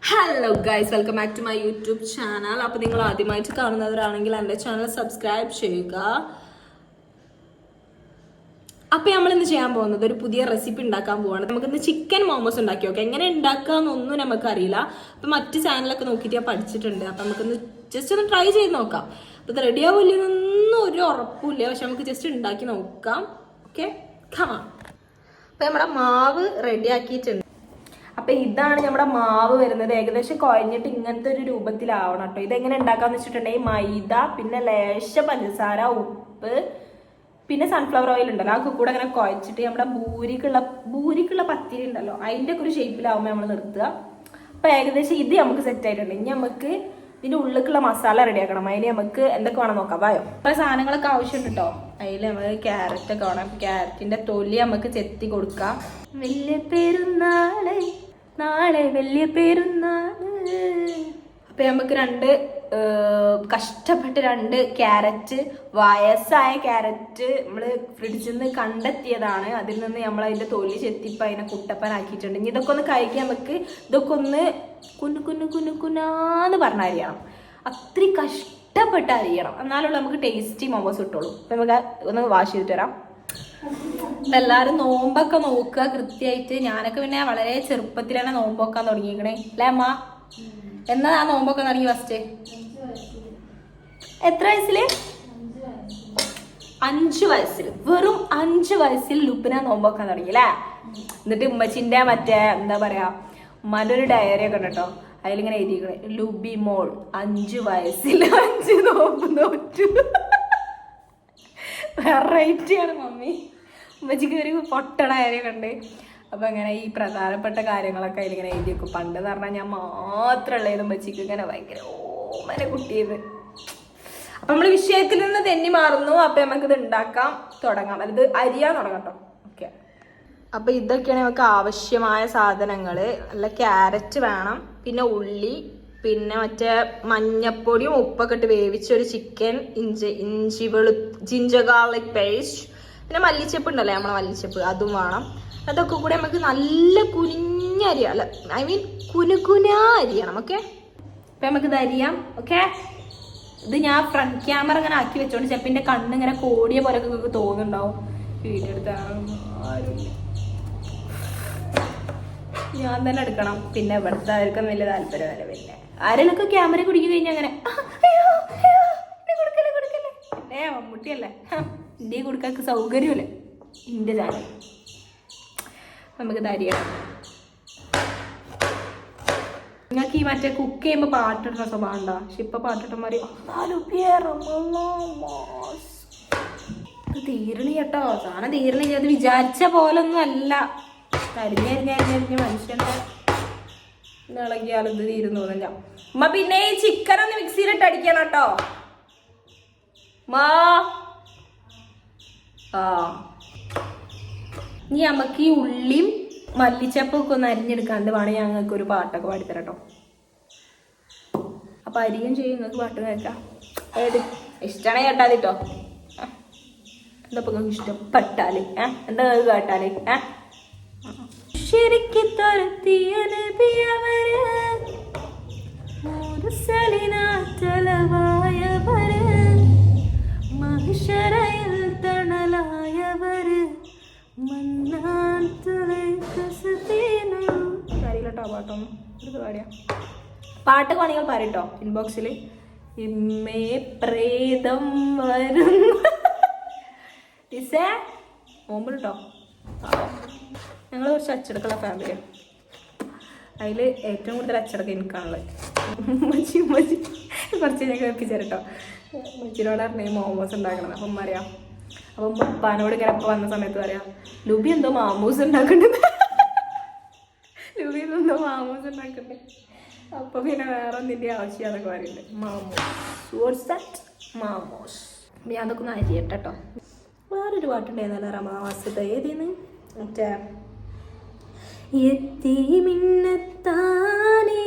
Hello guys, welcome back to my YouTube channel. അപ്പോൾ നിങ്ങൾ ആദ്യമായിട്ട് കാണുന്നവരാണെങ്കിൽ എൻ്റെ ചാനൽ സബ്സ്ക്രൈബ് ചെയ്യുക. അപ്പോൾ നമ്മളിന്ന് ചെയ്യാൻ പോകുന്നത് ഒരു പുതിയ റെസിപ്പി ഉണ്ടാക്കാൻ പോവാണ്. നമുക്കിന്ന് ചിക്കൻ മോമോസ് ഉണ്ടാക്കി നോക്കാം. എങ്ങനെ ഉണ്ടാക്കാമെന്നൊന്നും നമുക്കറിയില്ല. അപ്പോൾ മറ്റ് ചാനലൊക്കെ നോക്കിയിട്ട് ഞാൻ പഠിച്ചിട്ടുണ്ട്. അപ്പോൾ നമുക്കിന്ന് ജസ്റ്റ് ഒന്ന് ട്രൈ ചെയ്ത് നോക്കാം. അപ്പോൾ ഇത് റെഡി ആവില്ലെന്നൊന്നും ഒരു ഉറപ്പില്ല, പക്ഷെ നമുക്ക് ജസ്റ്റ് ഉണ്ടാക്കി നോക്കാം. ഓക്കെ, കമാ. അപ്പോൾ നമ്മുടെ മാവ് റെഡി ആക്കിയിട്ടുണ്ട്. അപ്പൊ ഇതാണ് നമ്മുടെ മാവ് വരുന്നത്. ഏകദേശം കുഴഞ്ഞിട്ട് ഇങ്ങനത്തെ ഒരു രൂപത്തിലാവണം കേട്ടോ. ഇതെങ്ങനെ ഉണ്ടാക്കാന്ന് വെച്ചിട്ടുണ്ടെങ്കിൽ മൈദ, പിന്നെ ലേശ പഞ്ചസാര, ഉപ്പ്, പിന്നെ സൺഫ്ലവർ ഓയിൽ ഉണ്ടല്ലോ, ആ കൂടെ അങ്ങനെ കുഴച്ചിട്ട് നമ്മുടെ ഭൂരിക്കുള്ള പത്തിരി ഉണ്ടല്ലോ അതിൻ്റെ ഒക്കെ ഒരു ഷേപ്പിലാവുമ്പോൾ നമ്മൾ നിർത്തുക. അപ്പൊ ഏകദേശം ഇത് നമുക്ക് സെറ്റ് ആയിട്ടുണ്ട്. ഇനി നമുക്ക് ഇതിന്റെ ഉള്ളിലേക്കുള്ള മസാല റെഡിയാക്കണം. അതിന് നമുക്ക് എന്തൊക്കെ വേണം നോക്കാം. വായോ. അപ്പൊ സാധനങ്ങളൊക്കെ ആവശ്യമുണ്ട് കേട്ടോ. അതിൽ നമുക്ക് ക്യാരറ്റ് ഒക്കെ വേണം. ക്യാരറ്റിന്റെ തൊലി നമുക്ക് ചെത്തി കൊടുക്കാം. വലിയ പെരുന്നാള് നാളെ, വലിയ പെരുന്നാള്. അപ്പൊ നമുക്ക് കഷ്ടപ്പെട്ട് 2 ക്യാരറ്റ്, വയസ്സായ ക്യാരറ്റ് നമ്മള് ഫ്രിഡ്ജിൽ നിന്ന് കണ്ടെത്തിയതാണ്. അതിൽ നിന്ന് നമ്മൾ അതിന്റെ തൊലി ചെത്തിപ്പോ അതിനെ കുട്ടപ്പനാക്കിയിട്ടുണ്ട്. ഇനി ഇതൊക്കെ ഒന്ന് കഴിക്കാൻ നമുക്ക് ഇതൊക്കെ ഒന്ന് കുന്നാന്ന് പറഞ്ഞറിയണം. അത്രയും കഷ്ടപ്പെട്ട് അറിയണം, എന്നാലുള്ള നമുക്ക് ടേസ്റ്റി മോമോസ് കിട്ടുള്ളൂ. അപ്പൊ നമുക്ക് ഒന്ന് വാഷ് ചെയ്തിട്ട് വരാം. എല്ലാരും നോമ്പൊക്കെ നോക്കുക കൃത്യമായിട്ട്. ഞാനൊക്കെ പിന്നെ വളരെ ചെറുപ്പത്തിലാണ് നോമ്പൊക്കാൻ തുടങ്ങിയിരിക്കണേ അല്ലേ അമ്മ? എന്നാ ആ നോമ്പൊക്കെ തുടങ്ങി ഫസ്റ്റ്? എത്ര വയസ്സില്? 5 വയസ്സിൽ. വെറും 5 വയസ്സിൽ ലുബിന നോമ്പൊക്കാൻ തുടങ്ങി അല്ലേ? എന്നിട്ട് ഉമ്മച്ചിന്റെ മറ്റേ എന്താ പറയാ, ഉമ്മാന്റെ ഒരു ഡയറി ഒക്കെ ഉണ്ട് കേട്ടോ. അതിലിങ്ങനെ എഴുതിയിരിക്കണേ, ലുബി മോൾ 5 വയസ്സിൽ 5 നോമ്പ് നോറ്റു. വെറൈറ്റിയാണ് മമ്മി. ഉമ്മച്ചിക്ക് ഒരു പൊട്ടണ കാര്യമൊക്കെ ഉണ്ട്. അപ്പം അങ്ങനെ ഈ പ്രധാനപ്പെട്ട കാര്യങ്ങളൊക്കെ അതിലിങ്ങനെ എഴുതി വെക്കും. പണ്ട് എന്ന് പറഞ്ഞാൽ ഞാൻ മാത്രമുള്ളത് ഉമ്മച്ചിക്ക് ഇങ്ങനെ ഭയങ്കര ഓമന കുട്ടിയത്. അപ്പം നമ്മൾ വിഷയത്തിൽ നിന്ന് തെന്നി മാറുന്നു. അപ്പം നമുക്കിത് ഉണ്ടാക്കാൻ തുടങ്ങാം. അത് അരിയാൻ തുടങ്ങാം കേട്ടോ. ഓക്കെ, അപ്പം ഇതൊക്കെയാണ് നമുക്ക് ആവശ്യമായ സാധനങ്ങൾ. നല്ല ക്യാരറ്റ് വേണം, പിന്നെ ഉള്ളി, പിന്നെ മറ്റേ മഞ്ഞപ്പൊടിയും ഉപ്പൊക്കെ ഇട്ട് വേവിച്ച ഒരു ചിക്കൻ, ജിഞ്ചർ ഗാർലിക് പേസ്റ്റ്, പിന്നെ മല്ലിച്ചപ്പ് ഉണ്ടല്ലേ നമ്മളെ മല്ലിച്ചപ്പ്, അതും വേണം. അതൊക്കെ കൂടെ നമുക്ക് നല്ല കുനിഞ്ഞരിയാം, അല്ല ഐ മീൻ കുനുകുനാ അരിയണം. ഓക്കെ, അപ്പം നമുക്കിത് അരിയാം. ഓക്കെ, ഇത് ഞാൻ ഫ്രണ്ട് ക്യാമറ ഇങ്ങനെ ആക്കി വെച്ചോണ്ട് ചിലപ്പോൾ എൻ്റെ കണ്ണിങ്ങനെ കോടിയ പോലൊക്കെ നിങ്ങൾക്ക് തോന്നുന്നുണ്ടാവും. വീഡിയോ എടുത്താലും ഞാൻ തന്നെ എടുക്കണം. പിന്നെ ഇവിടുത്തെ ആർക്കും വലിയ താല്പര്യമല്ല. പിന്നെ ആരെങ്കിലൊക്കെ ക്യാമറ കുടിക്കി കഴിഞ്ഞാൽ അങ്ങനെ കൊടുക്കല്ലേ. പിന്നെ മമ്മൂട്ടിയല്ലേ, ഇന്ത്യ കൊടുക്കാൻ സൗകര്യമല്ലേ ഇന്റെ ചാനൽ. നമുക്ക് ധരിയണം. നിങ്ങൾക്ക് ഈ മറ്റേ കുക്ക് ചെയ്യുമ്പോൾ പാട്ടിടുന്ന സ്വഭാവം ഉണ്ടോ? പക്ഷെ ഇപ്പൊ പാട്ടിട്ടന്മാര് തീരണി കേട്ടോ. സാധനം തീരണി. അത് വിചാരിച്ച പോലൊന്നും അല്ല. കരിഞ്ഞരിഞ്ഞരിഞ്ഞരിഞ്ഞ് മനുഷ്യന്റെ ഇളകിയാലും ഇത് തീരുന്നു തോന്നില്ല. ഉമ്മ പിന്നെ ഈ ചിക്കൻ ഒന്ന് മിക്സിയിലിട്ട് അടിക്കണം കേട്ടോ. ഇനി നമുക്ക് ഈ ഉള്ളിയും മല്ലിച്ചപ്പൊക്കെ ഒന്ന് അരിഞ്ഞെടുക്കാണ്ട് വേണമെങ്കിൽ ഞങ്ങൾക്ക് ഒരു പാട്ടൊക്കെ പാടിത്തരാം കേട്ടോ. അപ്പൊ അരിയും ചെയ്യും, നിങ്ങൾക്ക് പാട്ട് കേൾക്കാം. ഇഷ്ടമാണെ കേട്ടാൽ കേട്ടോ. എന്താ നിങ്ങൾക്ക് ഇഷ്ടപ്പെട്ടാല് എന്താ കേട്ടാല് ശരിക്ക് തുരത്തിയ നബിയവര്, മുർസലിനാറ്റലവായവര്, മഹിഷറയിൽ തണലായവര്, പാട്ട് പണികൾ പറയട്ടോ ഇൻബോക്സിൽ. ഇമ്മേ പ്രേതം വരുന്നു ഓമ്പുണ്ടോ. ഞങ്ങൾ കുറച്ച് അച്ചടക്കുള്ള ഫാമിലിയാണ്. അതിൽ ഏറ്റവും കൂടുതൽ അച്ചടക്കം എനിക്കാണുള്ളത്. കുറച്ച് ഞാൻ കേൾപ്പിച്ചേരട്ടോ. മച്ചിനോട് പറഞ്ഞ മോമോസ് ഉണ്ടാക്കണം. അപ്പം പറയാം, അപ്പം ഉപ്പാനോട് ഇങ്ങനെ ഇപ്പം വന്ന സമയത്ത് പറയാം, ലുബി എന്തോ മാമൂസ് ഉണ്ടാക്കണ്ടത്. അപ്പൊ പിന്നെ വേറെ ഒന്നിൻ്റെ ആവശ്യം അതൊക്കെ പറയുന്നുണ്ട്. മാമോസ്. ഞാൻ അതൊക്കെ ഒന്ന് അരിയട്ടോ. വേറൊരു പാട്ടുണ്ടായിരുന്നല്ലോ റമദാൻ ഏതിന്ന് മറ്റേ എത്തി മിന്നത്താനേ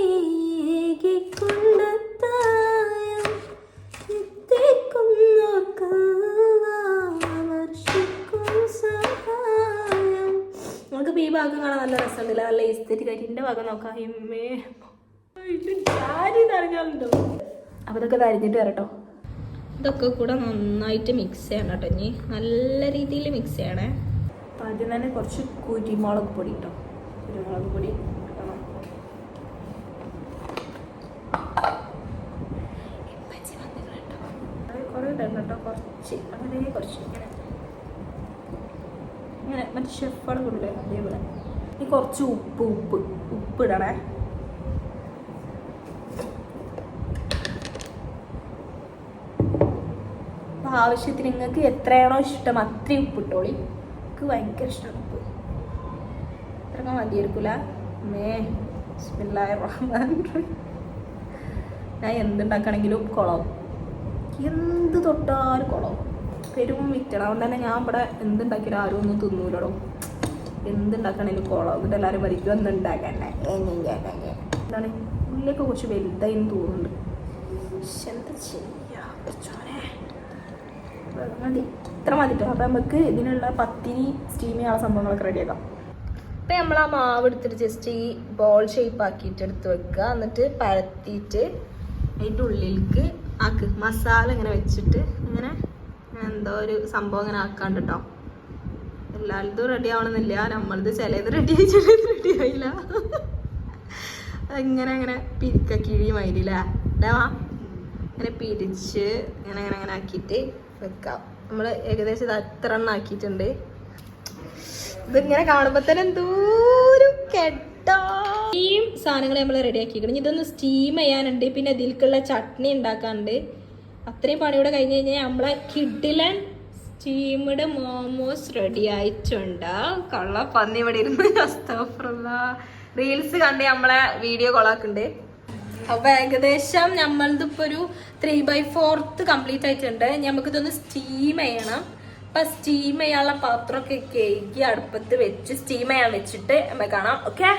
നമുക്ക് ഈ ഭാഗം കാണാൻ നല്ല രസമുണ്ടല്ലോ. നല്ല എസ്തെറ്റിക് ആയിട്ട്. എൻ്റെ ഭാഗം നോക്കാം. അപ്പൊ ഇതൊക്കെ അരിഞ്ഞിട്ട് വരട്ടോ. ഇതൊക്കെ കൂടെ നന്നായിട്ട് മിക്സ് ചെയ്യണം കേട്ടോ. ഇനി നല്ല രീതിയിൽ മിക്സ് ചെയ്യണേ. അപ്പൊ ആദ്യം തന്നെ കുറച്ച് കുരുമുളക് പൊടി കേട്ടോ. കുരുമുളക് പൊടി കുറേ ഇടണം കേട്ടോ. കുറച്ച് അങ്ങനെ കുറച്ച് ഇങ്ങനെ മറ്റേ ഷെഫാണ് കൊണ്ടുവരുന്നത് അതേപോലെ. ഇനി കുറച്ച് ഉപ്പ് ഇടണേ. ആവശ്യത്തിന് നിങ്ങൾക്ക് എത്രയാണോ ഇഷ്ടം അത്രയും ഉപ്പ് ഇട്ടോളി. എനിക്ക് ഭയങ്കര ഇഷ്ടമാണ് ഉപ്പ്. ഇത്രയൊക്കെ മതിയായിരിക്കില്ല. ഞാൻ എന്തുണ്ടാക്കണമെങ്കിലും കുളവും, എന്ത് തൊട്ടാലും കുളവും. പെരും വിറ്റണം. അതുകൊണ്ട് തന്നെ ഞാൻ ഇവിടെ എന്തുണ്ടാക്കിയാലും ആരും ഒന്നും തിന്നൂലോ. എന്തുണ്ടാക്കണമെങ്കിലും കുളവും. എന്നിട്ട് എല്ലാവരും മരിക്കും എന്തുണ്ടാക്കണ്ടേ. എന്താണ് ഉള്ളിലൊക്കെ കുറച്ച് വലുതായി തോന്നുന്നുണ്ട്. പക്ഷെ എന്താ ചെയ്യാ, മതി, ഇത്ര മതിട്ടോ. അപ്പം നമുക്ക് ഇതിനുള്ള പത്തിരി സ്റ്റീം ചെയ്യാനുള്ള സംഭവങ്ങളൊക്കെ റെഡിയാക്കാം. അപ്പം നമ്മൾ ആ മാവ് എടുത്തിട്ട് ജസ്റ്റ് ഈ ബോൾ ഷേപ്പ് ആക്കിയിട്ട് എടുത്ത് വെക്കുക. എന്നിട്ട് പരത്തിയിട്ട് അതിൻ്റെ ഉള്ളിലേക്ക് ആക്ക് മസാല ഇങ്ങനെ വെച്ചിട്ട് ഇങ്ങനെ എന്തോ ഒരു സംഭവം ഇങ്ങനെ ആക്കാണ്ട് കേട്ടോ. എല്ലായിടത്തും റെഡി ആവണമെന്നില്ല. നമ്മളത് ചിലത് റെഡി ആയി, ചിലത് റെഡി ആയില്ല. അങ്ങനെ അങ്ങനെ പിരിക്ക കിഴി മൈരില്ല അങ്ങനെ പിരിച്ച് ഇങ്ങനെ അങ്ങനെ അങ്ങനെ ആക്കിയിട്ട് വെക്കാം. നമ്മൾ ഏകദേശം ഇത് അത്ര എണ്ണം ആക്കിയിട്ടുണ്ട്. ഇതിങ്ങനെ കാണുമ്പോൾ തന്നെ എന്തോരം കേട്ടോ. ഈ സാധനങ്ങൾ നമ്മൾ റെഡി ആക്കിക്കണം. ഇതൊന്ന് സ്റ്റീം ചെയ്യാനുണ്ട്. പിന്നെ ഇതിലേക്കുള്ള ചട്നി ഉണ്ടാക്കാനുണ്ട്. അത്രയും പണിയൂടെ കഴിഞ്ഞ് കഴിഞ്ഞാൽ നമ്മളെ കിഡിലൻ സ്റ്റീംഡ് മോമോസ് റെഡി ആയിട്ടുണ്ട്. കള്ള പന്നി ഇവിടെ ഇരുന്ന് റീൽസ് കണ്ട് നമ്മളെ വീഡിയോ കൊളാക്കുന്നുണ്ട്. അപ്പൊ ഏകദേശം നമ്മളിതിപ്പോ ഒരു 3/4 കംപ്ലീറ്റ് ആയിട്ടുണ്ട്. നമുക്കിതൊന്ന് സ്റ്റീം ചെയ്യണം. അപ്പൊ സ്റ്റീം ചെയ്യാനുള്ള പാത്രമൊക്കെ കേക്ക് അടുപ്പത്ത് വെച്ച് സ്റ്റീം ചെയ്യാൻ വെച്ചിട്ട് നമുക്ക് കാണാം. ഓക്കെ,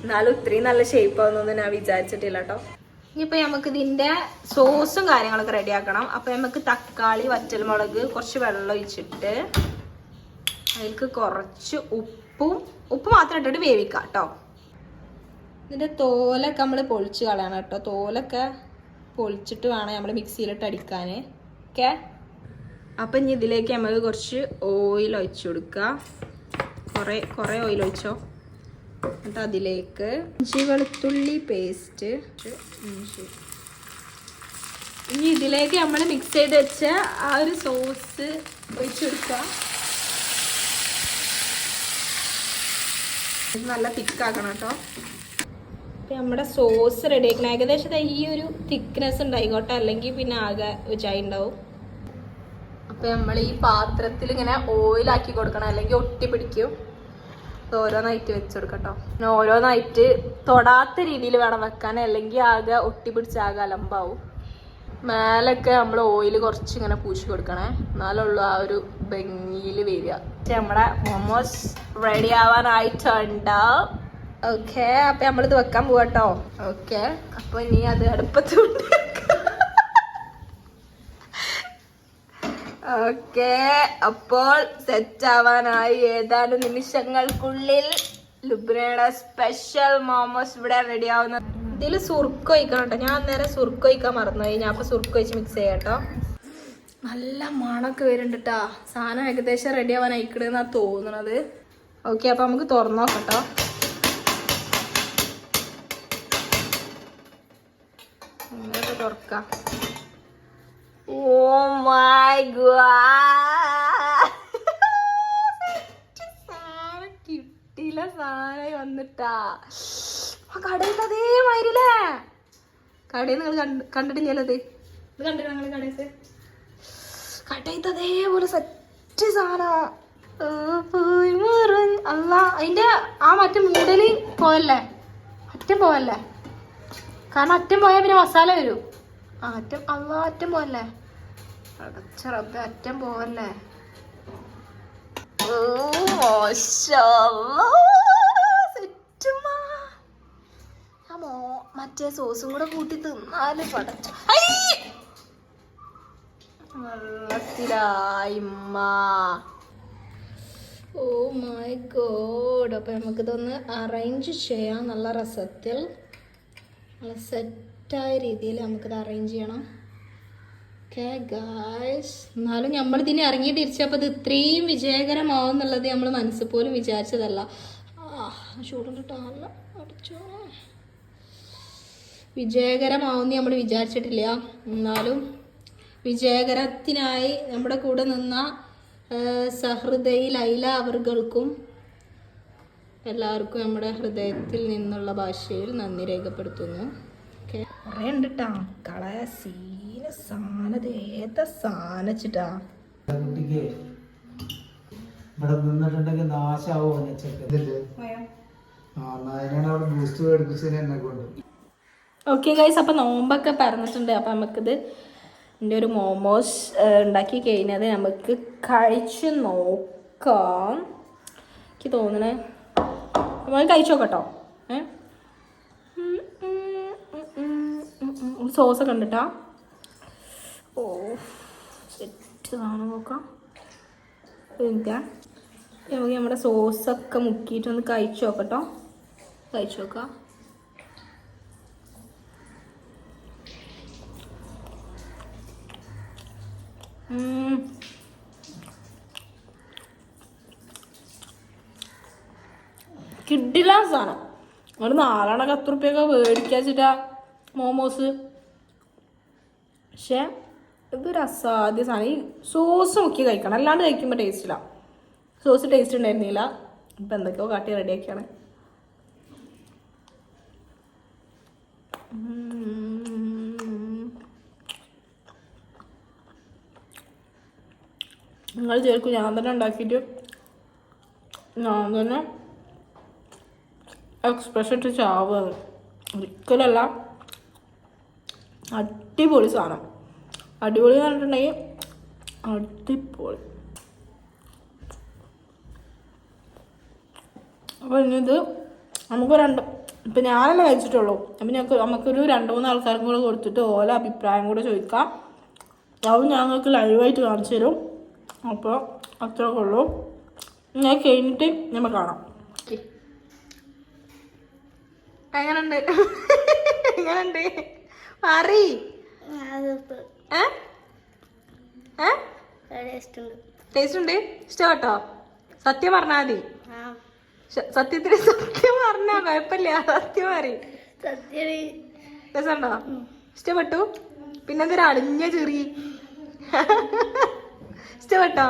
എന്നാലും ഇത്രയും നല്ല ഷേപ്പ് ആവുന്നൊന്നും ഞാൻ വിചാരിച്ചിട്ടില്ല കേട്ടോ. ഇനിയിപ്പോൾ നമുക്ക് ഇതിൻ്റെ സോസും കാര്യങ്ങളൊക്കെ റെഡി ആക്കണം. അപ്പോൾ നമുക്ക് തക്കാളി, വറ്റൽമുളക്, കുറച്ച് വെള്ളം ഒഴിച്ചിട്ട് അതിലേക്ക് കുറച്ച് ഉപ്പ് മാത്രം ഇട്ടിട്ട് വേവിക്കാം കേട്ടോ. ഇതിൻ്റെ തോലൊക്കെ നമ്മൾ പൊളിച്ച് കളയണം കേട്ടോ. തോലൊക്കെ പൊളിച്ചിട്ട് വേണം നമ്മൾ മിക്സിയിലിട്ട് അടിക്കാൻ. ഓക്കെ, അപ്പം ഇനി ഇതിലേക്ക് നമുക്ക് കുറച്ച് ഓയിൽ ഒഴിച്ചു കൊടുക്കുക. കുറേ ഓയിൽ ഒഴിച്ചോ. എന്നിട്ട് അതിലേക്ക് ഇഞ്ചി വെളുത്തുള്ളി പേസ്റ്റ്, ഇനി ഇതിലേക്ക് നമ്മൾ മിക്സ് ചെയ്ത് വെച്ച ആ ഒരു സോസ് ഒഴിച്ചു കൊടുക്കുക. നല്ല തിക്കാക്കണം കേട്ടോ. നമ്മുടെ സോസ് റെഡി ആക്കണം. ഏകദേശം ഈ ഒരു തിക്നെസ് ഉണ്ടായിക്കോട്ടെ, അല്ലെങ്കിൽ പിന്നെ ആകെ ചായ ഉണ്ടാവും. അപ്പം നമ്മൾ ഈ പാത്രത്തിൽ ഇങ്ങനെ ഓയിലാക്കി കൊടുക്കണം, അല്ലെങ്കിൽ ഒട്ടിപ്പിടിക്കും. ഓരോന്നായിട്ട് വെച്ചെടുക്കട്ടോ. പിന്നെ ഓരോന്നായിട്ട് തൊടാത്ത രീതിയിൽ വേണം വെക്കാൻ, അല്ലെങ്കിൽ ആകെ ഒട്ടിപ്പിടിച്ച് ആകെ അലമ്പാവും. മേലൊക്കെ നമ്മൾ ഓയിൽ കുറച്ച് ഇങ്ങനെ പൂശി കൊടുക്കണേ, എന്നാലുള്ളൂ ആ ഒരു ഭംഗിയിൽ വരിക. നമ്മുടെ മോമോസ് റെഡി ആവാനായിട്ടുണ്ട്. ഓക്കെ, അപ്പൊ നമ്മളിത് വെക്കാൻ പോവാട്ടോ. ഓക്കെ, അപ്പൊ ഇനി അത് അടുപ്പത്തുണ്ട്. ഓക്കെ, അപ്പോൾ സെറ്റ് ആവാനായി ഏതാനും നിമിഷങ്ങൾക്കുള്ളിൽ ലുബ്നയുടെ സ്പെഷ്യൽ മോമോസ് ഇവിടെ റെഡി ആവുന്ന. ഇതിൽ സുർക്ക ഒഴിക്കണം കേട്ടോ. ഞാൻ അന്നേരം സുർക്ക ഒഴിക്കാൻ മറന്നുപോയി. ഞാൻ അപ്പോൾ സുർക്ക ഒഴിച്ച് മിക്സ് ചെയ്യാം കേട്ടോ. നല്ല മണമൊക്കെ വരുന്നുണ്ട് കേട്ടോ. സാധനം ഏകദേശം റെഡി ആവാൻ അയക്കണെന്നാണ് തോന്നുന്നത്. ഓക്കെ, അപ്പോൾ നമുക്ക് തുറന്നു നോക്കാം കേട്ടോ. ഇങ്ങനെയൊക്കെ തുറക്കാം. ഓ മൈ ഗോഡ്, സാധനം കിട്ടിയില്ല. സാധനമായി വന്നിട്ടാ. ആ കടയിൽ അതേമാതിരില്ലേ? കടയിൽ നിങ്ങൾ കണ്ടിട്ടില്ലത്? ഇത് കണ്ടില്ല നിങ്ങൾ കടയിൽ? കടയിൽ അതേപോലെ സെറ്റ് സാധനം. അല്ല, അതിന്റെ ആ മറ്റേ മൂടല് പോയല്ലേ, അറ്റം പോവല്ലേ? കാരണം അറ്റം പോയാൽ പിന്നെ മസാല വരും. അറ്റം പോവല്ലേ? അടച്ചറബ്, അറ്റം പോവല്ലേ? മറ്റേ സോസും കൂടെ കൂട്ടി തിന്നാല് പടച്ച വെള്ളത്തിലായിമ്മ. Oh my God. അപ്പം നമുക്കിതൊന്ന് അറേഞ്ച് ചെയ്യാം നല്ല രസത്തിൽ, നല്ല സെറ്റായ രീതിയിൽ നമുക്കിത് അറേഞ്ച് ചെയ്യണം. ഓക്കെ ഗായ്സ്, എന്നാലും നമ്മളിതിനെ ഇറങ്ങി തിരിച്ചപ്പോൾ ഇത് ഇത്രയും വിജയകരമാവും എന്നുള്ളത് നമ്മൾ മനസ്സിൽ പോലും വിചാരിച്ചതല്ല. ചൂടുണ്ടിട്ടല്ല അടിച്ചോ, വിജയകരമാവുമെന്ന് നമ്മൾ വിചാരിച്ചിട്ടില്ല. എന്നാലും വിജയകരത്തിനായി നമ്മുടെ കൂടെ നിന്ന സഹൃദയി ലൈല അവർകൾക്കും എല്ലാവർക്കും നമ്മുടെ ഹൃദയത്തിൽ നിന്നുള്ള ഭാഷയിൽ നന്ദി രേഖപ്പെടുത്തുന്നു. ഓക്കെ, കുറേ ഉണ്ട് കേട്ടാ കള സീന സാധനത് ഏത സാധനിച്ചിട്ടാ ഇവിടെ നിന്നിട്ടുണ്ടെങ്കിൽ നാശാവോ ബൂസ്റ്റ് മേടിപ്പിച്ചതിന് എന്നെ കൊണ്ട്. ഓക്കെ ഗൈസ്, അപ്പം നോമ്പൊക്കെ പറഞ്ഞിട്ടുണ്ട്. അപ്പം നമുക്കിത് എൻ്റെ ഒരു മോമോസ് ഉണ്ടാക്കി കഴിഞ്ഞത് നമുക്ക് കഴിച്ച് നോക്കാം. എനിക്ക് തോന്നണേ നമുക്ക് കഴിച്ചു നോക്കട്ടോ. സോസൊക്കെ ഉണ്ടിട്ടാ. ഓ സെറ്റ് സാധനം നോക്കാം. നമുക്ക് നമ്മുടെ സോസൊക്കെ മുക്കിയിട്ടൊന്ന് കഴിച്ചു നോക്കട്ടോ. കഴിച്ചു നോക്കാം. കിഡില്ല സാധനം. ഒരു 4-10 റുപ്യൊക്കെ മേടിക്കാച്ചിട്ടാ മോമോസ്. പക്ഷെ ഇതൊരു അസാധ്യ സാധനം. ഈ സോസ് മുക്കി കഴിക്കണം, അല്ലാണ്ട് കഴിക്കുമ്പോൾ ടേസ്റ്റില്ല. സോസ് ടേസ്റ്റ് ഉണ്ടായിരുന്നില്ല. ഇപ്പം എന്തൊക്കെയോ കാട്ടി റെഡിയാക്കിയാണ്. നിങ്ങൾ ചേർക്കും ഞാൻ തന്നെ ഉണ്ടാക്കിയിട്ട് ഞാൻ തന്നെ എക്സ്പ്രഷൻ ഇട്ട് ചാവുക. ഒരിക്കലല്ല, അടിപൊളി സാധനം. അടിപൊളി എന്ന് പറഞ്ഞിട്ടുണ്ടെങ്കിൽ അടിപൊളി. അപ്പോൾ ഇനിയിത് നമുക്ക് ഇപ്പം ഞാനല്ലേ കഴിച്ചിട്ടുള്ളൂ. അപ്പം നമുക്കൊരു 2-3 ആൾക്കാർക്കും കൂടെ കൊടുത്തിട്ട് ഓല അഭിപ്രായം കൂടെ ചോദിക്കാം. അത് ഞങ്ങൾക്ക് ലൈവായിട്ട് കാണിച്ചു തരും. അപ്പോൾ അത്രയൊക്കെ ഉള്ളൂ. ഞാൻ കഴിഞ്ഞിട്ട് നമ്മൾ കാണാം. എങ്ങനുണ്ട്? എങ്ങനുണ്ട് മാറി? ടേസ്റ്റ് ഉണ്ട്. ഇഷ്ടപ്പെട്ടോ? സത്യം പറഞ്ഞാൽ മതി. സത്യത്തിന് സത്യം പറഞ്ഞാ കുഴപ്പമില്ല. സത്യം പറയും. രസമുണ്ടോ? ഇഷ്ടപ്പെട്ടു? പിന്നെന്തൊരു അടിഞ്ഞ ചെറി. ഇഷ്ടപ്പെട്ടോ?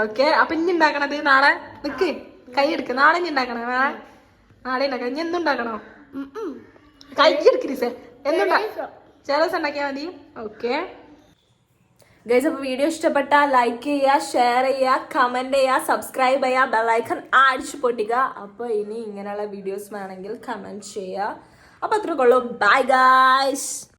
ഓക്കെ, അപ്പൊ ഇനി ഉണ്ടാക്കണത് നാളെ നിക്ക് കൈ എടുക്ക. നാളെ ഇനി ഉണ്ടാക്കണേ. നാളെ ഉണ്ടാക്കണം. ഇനി എന്തുണ്ടാക്കണോ? കൈ എടുക്കരുത്. ചില ദിവസം ഉണ്ടാക്കിയാൽ മതി. ഓക്കെ ഗൈസ്, അപ്പോൾ വീഡിയോ ഇഷ്ടപ്പെട്ടാൽ ലൈക്ക് ചെയ്യുക, ഷെയർ ചെയ്യുക, കമൻറ്റ് ചെയ്യുക, സബ്സ്ക്രൈബ് ചെയ്യുക, ബെല്ലൈക്കൺ അടിച്ചു പൊട്ടിക്കുക. അപ്പോൾ ഇനി ഇങ്ങനെയുള്ള വീഡിയോസ് വേണമെങ്കിൽ കമൻറ്റ് ചെയ്യുക. അപ്പോൾ അത്രയ്ക്കുള്ളൂ. Bye guys.